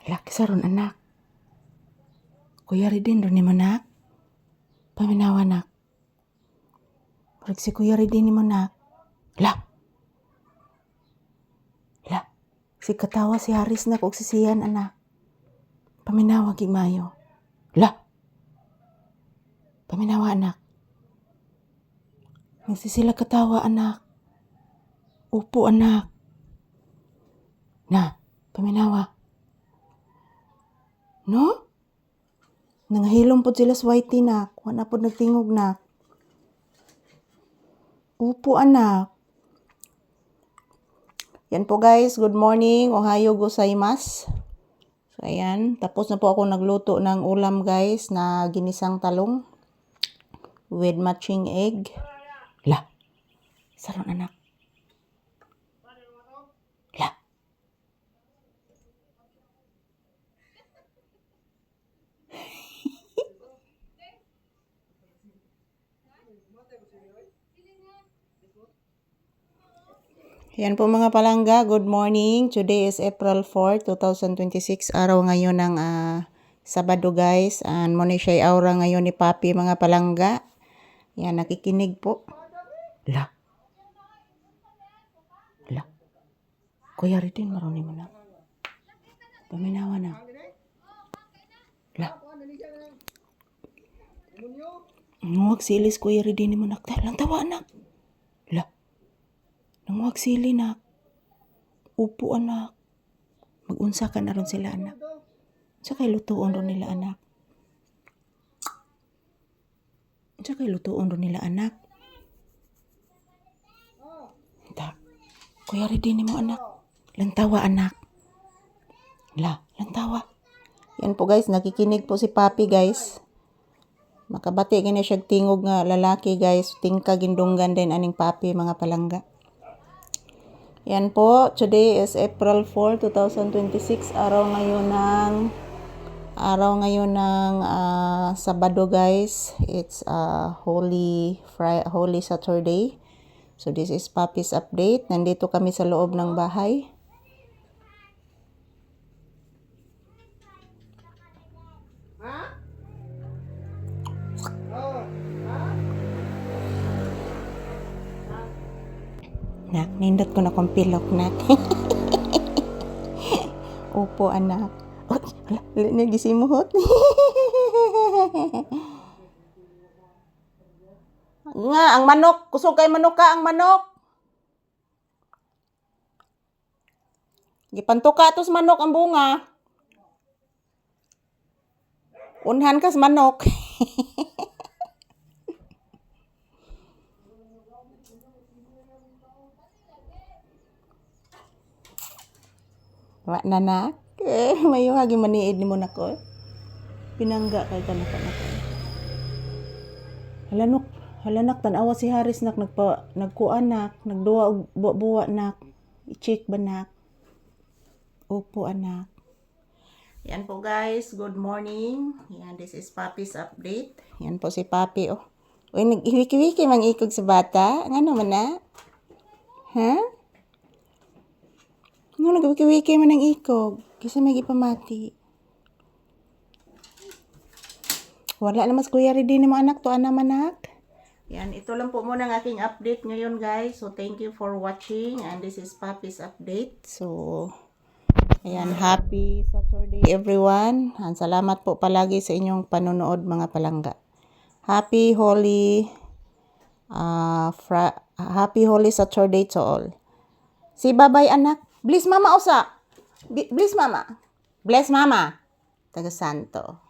Laki saron anak. Kuya Ridin ron ni mo nak. Paminawa nak. Murag si Kuya Ridin ni mo nak. La. Si katawa si Haris nak og si Sian anak. Paminawa gimayo. La. Paminawa anak. Nagsi sila katawa anak. Upo anak. Na, paminawa. No? Nangahilom po sila sa whitey nak. Wala po nagtingog nak. Upo anak. Yan po guys, good morning. Ohayo gozaimasu. So ayan, tapos na po ako nagluto ng ulam guys na ginisang talong with matching egg. La. Saron anak. La. Yan po mga palangga, good morning. Today is April 4, 2026. Araw ngayon ng Sabado guys. And muna siya aura ngayon ni Papi mga palangga. Yan, nakikinig po. La. La. Kuya Ridin, marunong mo na. Paminawa na. La. Huwag silis Kuya Ridin mo nak. Lang tawa anak. La. Huwag sili nak. Upo anak. Mag-unsa ka na ron sila anak. Sa kay lutuon ron nila anak. Sa kay lutuon ron nila anak. Ta. Kuya Ridin mo anak. Lantawa anak. La, lantawa. Yan po guys, nakikinig po si Papi guys. Makabati gina siya tingog nga lalaki guys. Tingka gindunggan din aning Papi mga palangga. Yan po, today is April 4, 2026. Araw ngayon ng Sabado guys. It's Holy Saturday. So this is Papi's update. Nandito kami sa loob ng bahay. Nak, nindot ko na kong pilok, nak. Upo, anak. Oh, nagisimuhot. Nga, ang manok. Kusog kay manok ka, ang manok. Gipanto ka tos manok ang bunga. Unhan kas manok. Wa nanak. Mayo hagi maniid ni mo nako. Pinangga kay kanak-kanak. Halanak tan-awa si Haris nak nagkuanak, nagduwa og buwa nak. I-check ba nak? Upo anak. Yan po guys, good morning. Yan, this is Papi's update. Yan po si Papi oh. Uy, nag-iwiki-wiki mang ikog sa bata. Ngano man na? Ha? Nga nag-wiki-wiki man ang ikog. Kasi may ipamati. Wala naman sa Kuya Ridin mo anak to ana manak. Yan, ito lang po muna ang aking update ngayon guys. So thank you for watching and this is Papi's update. So ayan, happy Saturday everyone. And salamat po palagi sa inyong panonood mga palangga. Happy Holy Saturday to all. Si bye-bye anak. Bless mama usa. Bless mama. Bless mama. Taga Santo.